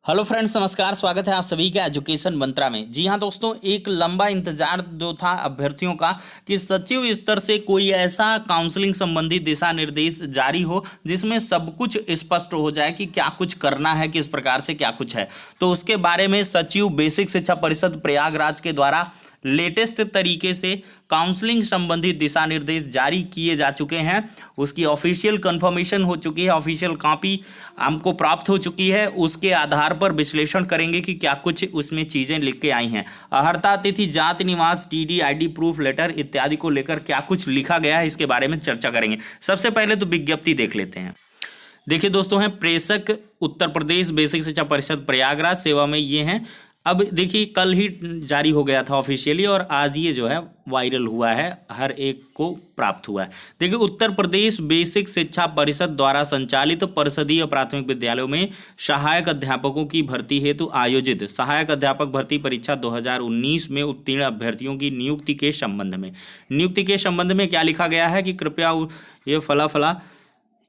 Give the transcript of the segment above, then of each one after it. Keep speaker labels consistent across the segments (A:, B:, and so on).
A: Hello friends, नमस्कार। स्वागत है आप सभी का एजुकेशन मंत्रा में। जी हाँ दोस्तों, एक लंबा इंतजार जो था अभ्यर्थियों का कि सचिव स्तर से कोई ऐसा काउंसलिंग संबंधी दिशा निर्देश जारी हो जिसमें सब कुछ स्पष्ट हो जाए कि क्या कुछ करना है, किस प्रकार से क्या कुछ है। तो उसके बारे में सचिव बेसिक शिक्षा परिषद प्रयागराज के द्वारा लेटेस्ट तरीके से काउंसलिंग संबंधी दिशा निर्देश जारी किए जा चुके हैं। उसकी ऑफिशियल कंफर्मेशन हो चुकी है, ऑफिशियल कॉपी हमको प्राप्त हो चुकी है। उसके आधार पर विश्लेषण करेंगे कि क्या कुछ उसमें चीज़ें लिख के आई हैं। अर्हता तिथि, जाति, निवास, टीडी, आईडी प्रूफ लेटर इत्यादि को लेकर क्या कुछ लिखा गया है, इसके बारे में चर्चा करेंगे। सबसे पहले तो विज्ञप्ति देख लेते हैं। देखिए दोस्तों, हैं प्रेषक उत्तर प्रदेश बेसिक शिक्षा परिषद प्रयागराज सेवा में ये हैं। अब देखिए, कल ही जारी हो गया था ऑफिशियली और आज ये जो है वायरल हुआ है, हर एक को प्राप्त हुआ है। देखिए, उत्तर प्रदेश बेसिक शिक्षा परिषद द्वारा संचालित परिषदीय प्राथमिक विद्यालयों में सहायक अध्यापकों की भर्ती हेतु आयोजित सहायक अध्यापक भर्ती परीक्षा 2019 में उत्तीर्ण अभ्यर्थियों की नियुक्ति के संबंध में क्या लिखा गया है कि कृपया ये फला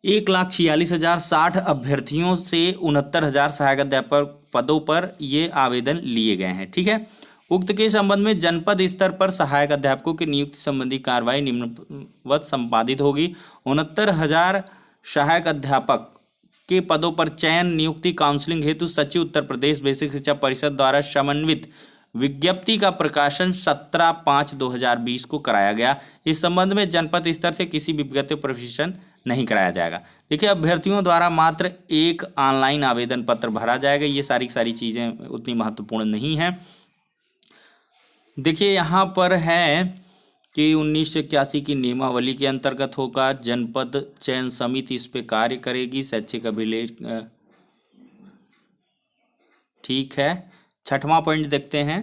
A: 1,46,060 अभ्यर्थियों से 69,000 सहायक अध्यापक पदों पर ये आवेदन लिए गए हैं। ठीक है। उक्त के संबंध में जनपद स्तर पर सहायक अध्यापकों की नियुक्ति संबंधी कार्रवाई निम्नवत संपादित होगी। 69,000 सहायक अध्यापक के पदों पर चयन नियुक्ति काउंसलिंग हेतु सचिव उत्तर प्रदेश बेसिक शिक्षा परिषद द्वारा समन्वित विज्ञप्ति का प्रकाशन 17/5/2020 को कराया गया। इस संबंध में जनपद स्तर से किसी भी विज्ञप्ति प्रशिक्षण नहीं कराया जाएगा। देखिए, अभ्यर्थियों द्वारा मात्र एक ऑनलाइन आवेदन पत्र भरा जाएगा। ये सारी चीज़ें उतनी महत्वपूर्ण नहीं हैं। देखिए, यहाँ पर है कि 1981 की नियमावली के अंतर्गत होगा। जनपद चयन समिति इस पे कार्य करेगी। शैक्षिक अभिलेख, ठीक है। 6वां पॉइंट देखते हैं।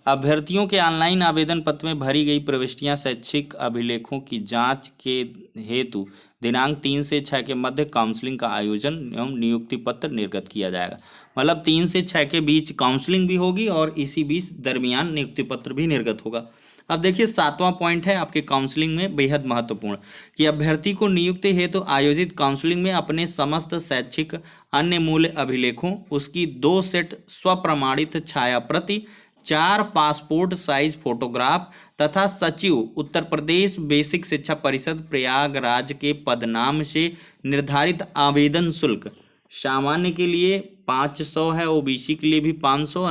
A: अभ्यर्थियों के ऑनलाइन आवेदन पत्र में भरी गई प्रविष्टियां शैक्षिक अभिलेखों की जांच के हेतु दिनांक 3 से 6 के मध्य काउंसलिंग का आयोजन एवं नियुक्ति पत्र निर्गत किया जाएगा। मतलब 3 से 6 के बीच काउंसलिंग भी होगी और इसी बीच दरमियान नियुक्ति पत्र भी निर्गत होगा। अब देखिए, 7वां पॉइंट है आपके काउंसलिंग में बेहद महत्वपूर्ण कि अभ्यर्थी को नियुक्ति हेतु आयोजित काउंसलिंग में अपने समस्त शैक्षिक अन्य मूल्य अभिलेखों, उसकी 2 सेट स्वप्रमाणित छाया प्रति, 4 पासपोर्ट साइज फोटोग्राफ तथा सचिव उत्तर प्रदेश बेसिक शिक्षा परिषद प्रयागराज के पदनाम से निर्धारित आवेदन शुल्क सामान्य के लिए 500 है, ओबीसी के लिए भी 500,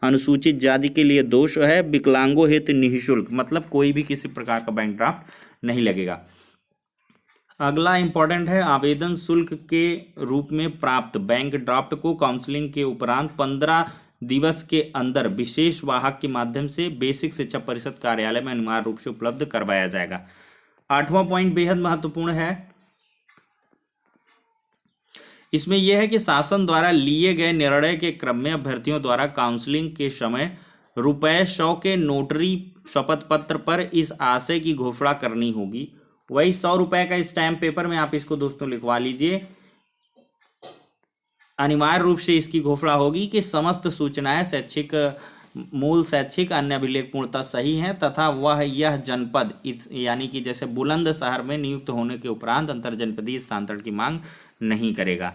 A: अनुसूचित जाति के लिए 200 है, विकलांगों हेतु निःशुल्क, मतलब कोई भी किसी प्रकार का बैंक ड्राफ्ट नहीं लगेगा। अगला इंपॉर्टेंट है, आवेदन शुल्क के रूप में प्राप्त बैंक ड्राफ्ट को काउंसलिंग के उपरांत 15 दिवस के अंदर विशेष वाहक के माध्यम से बेसिक शिक्षा परिषद कार्यालय में अनिवार्य रूप से उपलब्ध करवाया जाएगा। 8वां पॉइंट बेहद महत्वपूर्ण है। इसमें यह है कि शासन द्वारा लिए गए निर्णय के क्रम में अभ्यर्थियों द्वारा काउंसलिंग के समय ₹100 के नोटरी शपथ पत्र पर इस आशय की घोषणा करनी होगी। वही ₹100 का स्टैम्प पेपर में आप इसको दोस्तों लिखवा लीजिए। अनिवार्य रूप से इसकी घोषणा होगी कि समस्त सूचनाएं मूल शैक्षिक अन्य अभिलेख पूर्णतः सही हैं तथा यह जनपद यानी कि जैसे बुलंदशहर में नियुक्त होने के उपरांत अंतर जनपदीय स्थानांतरण की मांग नहीं करेगा।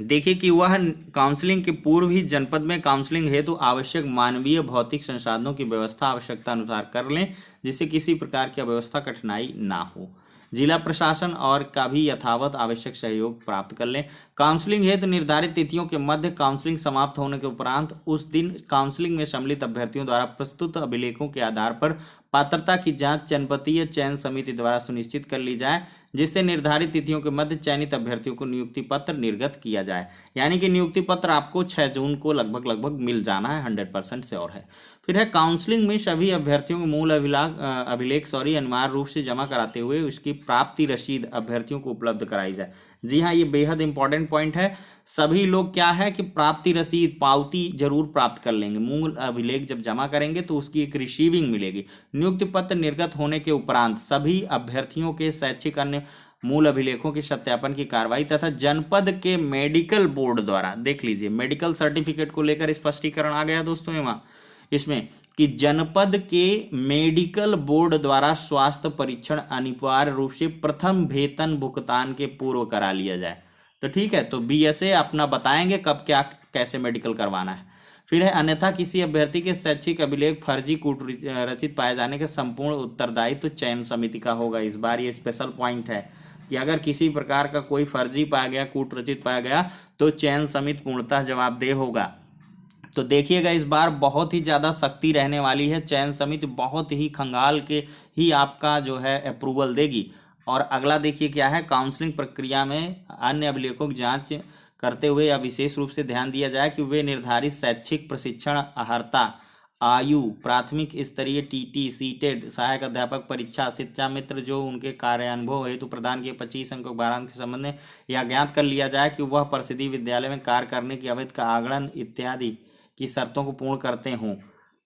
A: देखिए कि वह काउंसलिंग के पूर्व ही जनपद में काउंसलिंग हेतु आवश्यक मानवीय भौतिक संसाधनों की व्यवस्था आवश्यकता अनुसार कर लें, जिससे किसी प्रकार की अव्यवस्था कठिनाई ना हो। जिला प्रशासन और का भी यथावत आवश्यक सहयोग प्राप्त कर लें। काउंसलिंग हेतु निर्धारित तिथियों के मध्य काउंसलिंग समाप्त होने के उपरांत उस दिन काउंसलिंग में सम्मिलित अभ्यर्थियों द्वारा प्रस्तुत अभिलेखों के आधार पर पात्रता की जांच जनपदीय चयन समिति द्वारा सुनिश्चित कर ली जाए, जिससे निर्धारित तिथियों के मध्य चयनित अभ्यर्थियों को नियुक्ति पत्र निर्गत किया जाए। यानी कि नियुक्ति पत्र आपको 6 जून को लगभग मिल जाना है, 100% श्योर है। फिर है, काउंसलिंग में सभी अभ्यर्थियों के मूल अभिलेख अनिवार्य रूप से जमा कराते हुए उसकी प्राप्ति रसीद अभ्यर्थियों को उपलब्ध कराई जाए। जी हाँ, ये बेहद इंपॉर्टेंट पॉइंट है। सभी लोग क्या है कि प्राप्ति रसीद, पावती जरूर प्राप्त कर लेंगे। मूल अभिलेख जब जमा करेंगे तो उसकी एक रिसीविंग मिलेगी। नियुक्ति पत्र निर्गत होने के उपरांत सभी अभ्यर्थियों के शैक्षिक अन्य मूल अभिलेखों के सत्यापन की कार्रवाई तथा जनपद के मेडिकल बोर्ड द्वारा, देख लीजिए मेडिकल सर्टिफिकेट को लेकर स्पष्टीकरण आ गया दोस्तों इसमें कि जनपद के मेडिकल बोर्ड द्वारा स्वास्थ्य परीक्षण अनिवार्य रूप से प्रथम वेतन भुगतान के पूर्व करा लिया जाए। तो ठीक है, तो बीएसए अपना बताएंगे कब क्या कैसे मेडिकल करवाना है। फिर है अन्यथा किसी अभ्यर्थी के शैक्षिक अभिलेख फर्जी कूट रचित पाए जाने के संपूर्ण उत्तरदायित्व तो चयन समिति का होगा। इस बार ये स्पेशल पॉइंट है कि अगर किसी प्रकार का कोई फर्जी पाया गया, कूट रचित पाया गया, तो चयन समिति पूर्णतः जवाबदेह होगा। तो देखिएगा इस बार बहुत ही ज़्यादा सख्ती रहने वाली है, चयन समिति बहुत ही खंगाल के ही आपका जो है अप्रूवल देगी। और अगला देखिए क्या है, काउंसलिंग प्रक्रिया में अन्य अभिलेखों की जांच करते हुए यह विशेष रूप से ध्यान दिया जाए कि वे निर्धारित शैक्षिक प्रशिक्षण अर्हता आयु प्राथमिक स्तरीय टीटी सीटेड सहायक अध्यापक परीक्षा शिक्षा मित्र जो उनके कार्यानुभव हेतु प्रदान किए 25 अंकों 12 अंक के संबंध में यह ज्ञात कर लिया जाए कि वह प्रसिद्धि विद्यालय में कार्य करने की अवैध का आगणन इत्यादि की शर्तों को पूर्ण करते हों।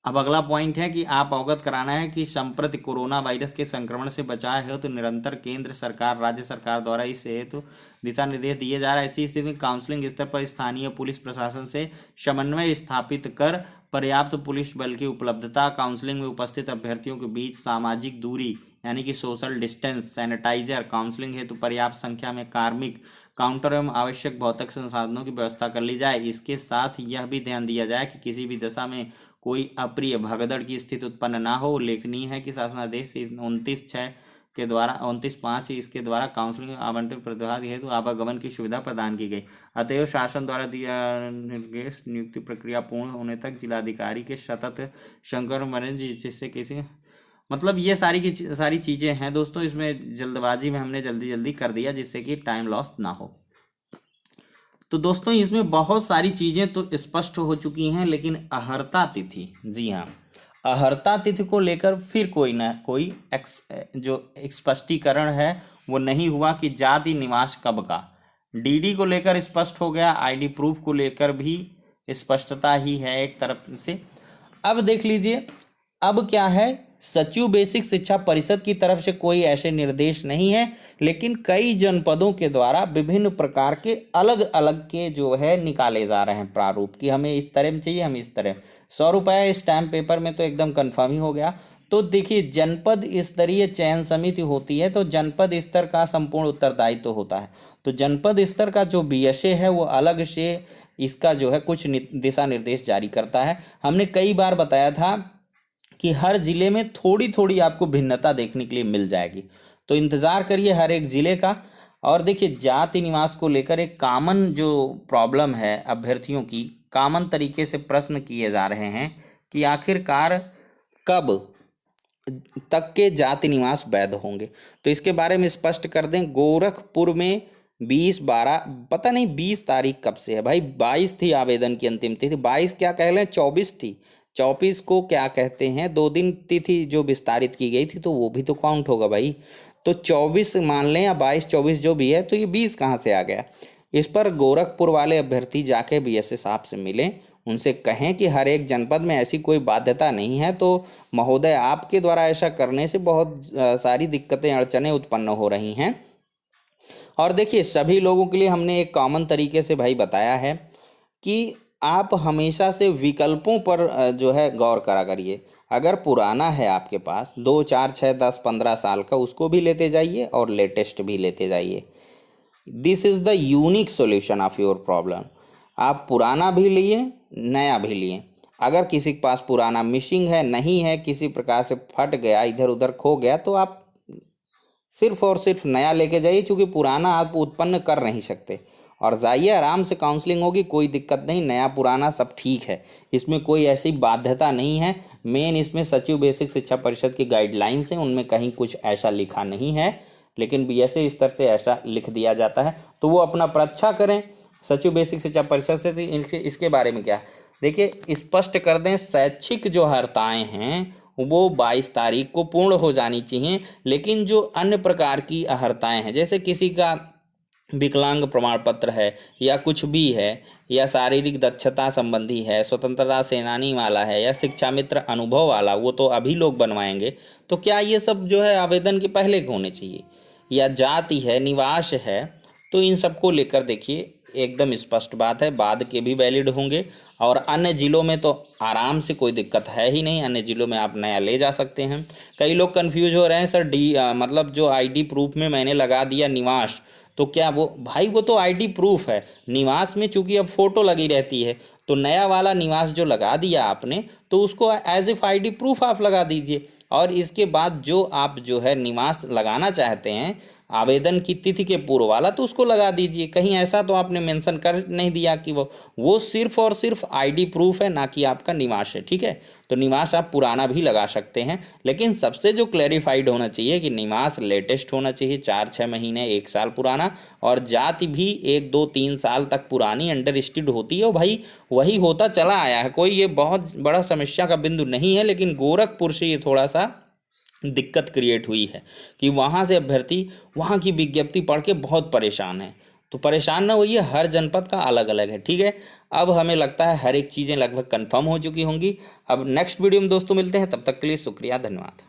A: अब अगला पॉइंट है कि आप अवगत कराना है कि संप्रति कोरोना वायरस के संक्रमण से बचाव हेतु तो निरंतर केंद्र सरकार राज्य सरकार द्वारा इस हेतु दिशा निर्देश दिए जा रहा है। ऐसी स्थिति में काउंसलिंग स्तर पर स्थानीय पुलिस प्रशासन से समन्वय स्थापित कर पर्याप्त पुलिस बल की उपलब्धता, काउंसलिंग में उपस्थित अभ्यर्थियों के बीच सामाजिक दूरी यानी कि सोशल डिस्टेंस, सैनिटाइजर, काउंसलिंग हेतु पर्याप्त संख्या में कार्मिक काउंटर एवं आवश्यक भौतिक संसाधनों की व्यवस्था कर ली जाए। इसके साथ यह भी ध्यान दिया जाए कि किसी भी दशा में कोई अप्रिय भगदड़ की स्थिति उत्पन्न ना हो। उल्लेखनीय है कि शासनादेश 29/6 के द्वारा 29/5 इसके द्वारा काउंसलिंग आवंटन प्रतिभाग हेतु आवागमन की सुविधा प्रदान की गई। अतएव शासन द्वारा दिया निर्देश नियुक्ति प्रक्रिया पूर्ण होने तक जिलाधिकारी के सतत संकल्प बने जिससे किसी मतलब ये सारी चीज़ें हैं दोस्तों। इसमें जल्दबाजी में हमने जल्दी कर दिया जिससे कि टाइम लॉस ना हो। तो दोस्तों इसमें बहुत सारी चीज़ें तो स्पष्ट हो चुकी हैं, लेकिन अहर्ता तिथि, जी हाँ, अहर्ता तिथि को लेकर फिर कोई ना कोई जो स्पष्टीकरण है वो नहीं हुआ कि जाति निवास कब का। डीडी को लेकर स्पष्ट हो गया, आईडी प्रूफ को लेकर भी स्पष्टता ही है एक तरफ से। अब देख लीजिए, अब क्या है, सचिव बेसिक शिक्षा परिषद की तरफ से कोई ऐसे निर्देश नहीं है, लेकिन कई जनपदों के द्वारा विभिन्न प्रकार के अलग अलग के जो है निकाले जा रहे हैं प्रारूप कि हमें इस तरह में चाहिए, हमें इस तरह। 100 रुपये स्टैम्प पेपर में तो एकदम कन्फर्म ही हो गया। तो देखिए, जनपद स्तरीय चयन समिति होती है तो जनपद स्तर का संपूर्ण उत्तरदायित्व होता है। तो जनपद स्तर का जो बीएसए है वो अलग से इसका जो है कुछ दिशा निर्देश जारी करता है। हमने कई बार बताया था कि हर जिले में थोड़ी थोड़ी आपको भिन्नता देखने के लिए मिल जाएगी, तो इंतज़ार करिए हर एक ज़िले का। और देखिए, जाति निवास को लेकर एक कॉमन जो प्रॉब्लम है अभ्यर्थियों की, कॉमन तरीके से प्रश्न किए जा रहे हैं कि आखिरकार कब तक के जाति निवास वैध होंगे। तो इसके बारे में स्पष्ट कर दें, गोरखपुर में 20/12 पता नहीं 20 तारीख कब से है भाई, 22 थी आवेदन की अंतिम तिथि, 22 क्या कह लें 24 थी, 24 को क्या कहते हैं 2 दिन तिथि जो विस्तारित की गई थी, तो वो भी तो काउंट होगा भाई। तो 24 मान लें या 22-24 जो भी है, तो ये 20 कहाँ से आ गया। इस पर गोरखपुर वाले अभ्यर्थी जाके बीएसए साहब से मिलें, उनसे कहें कि हर एक जनपद में ऐसी कोई बाध्यता नहीं है, तो महोदय आपके द्वारा ऐसा करने से बहुत सारी दिक्कतें अड़चनें उत्पन्न हो रही हैं। और देखिए, सभी लोगों के लिए हमने एक कॉमन तरीके से भाई बताया है कि आप हमेशा से विकल्पों पर जो है गौर करा करिए। अगर पुराना है आपके पास 2, 4, 6, 10, 15 साल का, उसको भी लेते जाइए और लेटेस्ट भी लेते जाइए। This is the unique solution of your problem. आप पुराना भी लिए, नया भी लिए। अगर किसी के पास पुराना मिसिंग है, नहीं है, किसी प्रकार से फट गया, इधर उधर खो गया, तो आप सिर्फ और सिर्फ नया लेके जाइए, क्योंकि पुराना आप उत्पन्न कर नहीं सकते। और जाइए, आराम से काउंसलिंग होगी, कोई दिक्कत नहीं, नया पुराना सब ठीक है, इसमें कोई ऐसी बाध्यता नहीं है। मेन इसमें सचिव बेसिक शिक्षा परिषद की गाइडलाइंस हैं, उनमें कहीं कुछ ऐसा लिखा नहीं है, लेकिन बीएसए स्तर से ऐसा लिख दिया जाता है, तो वो अपना परीक्षा करें सचिव बेसिक शिक्षा परिषद से। इसके बारे में क्या देखिए, स्पष्ट कर दें, शैक्षिक जो अर्हताएँ हैं वो 22 तारीख को पूर्ण हो जानी चाहिए, लेकिन जो अन्य प्रकार की अर्हताएँ हैं, जैसे किसी का विकलांग प्रमाण पत्र है या कुछ भी है, या शारीरिक दक्षता संबंधी है, स्वतंत्रता सेनानी वाला है, या शिक्षा मित्र अनुभव वाला, वो तो अभी लोग बनवाएंगे। तो क्या ये सब जो है आवेदन के पहले होने चाहिए। या जाति है, निवास है, तो इन सब को लेकर देखिए एकदम स्पष्ट बात है, बाद के भी वैलिड होंगे। और अन्य ज़िलों में तो आराम से कोई दिक्कत है ही नहीं, अन्य ज़िलों में आप नया ले जा सकते हैं। कई लोग कंफ्यूज हो रहे हैं, सर मतलब जो आईडी प्रूफ में मैंने लगा दिया निवास, तो क्या वो भाई वो तो आईडी प्रूफ है। निवास में चूंकि अब फोटो लगी रहती है, तो नया वाला निवास जो लगा दिया आपने, तो उसको एज इफ आईडी प्रूफ आप लगा दीजिए। और इसके बाद जो आप जो है निवास लगाना चाहते हैं आवेदन की तिथि के पूर्व वाला, तो उसको लगा दीजिए। कहीं ऐसा तो आपने मेंशन कर नहीं दिया कि वो सिर्फ और सिर्फ आईडी प्रूफ है, ना कि आपका निवास है। ठीक है, तो निवास आप पुराना भी लगा सकते हैं, लेकिन सबसे जो क्लैरिफाइड होना चाहिए कि निवास लेटेस्ट होना चाहिए, 4-6 महीने 1 साल पुराना, और जाति भी 1-2-3 साल तक पुरानी अंडरस्टूड होती है। और भाई वही होता चला आया है, कोई ये बहुत बड़ा समस्या का बिंदु नहीं है। लेकिन गोरखपुर से ये थोड़ा सा दिक्कत क्रिएट हुई है कि वहाँ से अभ्यर्थी वहाँ की विज्ञप्ति पढ़ के बहुत परेशान है। तो परेशान ना होइए, हर जनपद का अलग अलग है। ठीक है, अब हमें लगता है हर एक चीज़ें लगभग कंफर्म हो चुकी होंगी। अब नेक्स्ट वीडियो में दोस्तों मिलते हैं, तब तक के लिए शुक्रिया, धन्यवाद।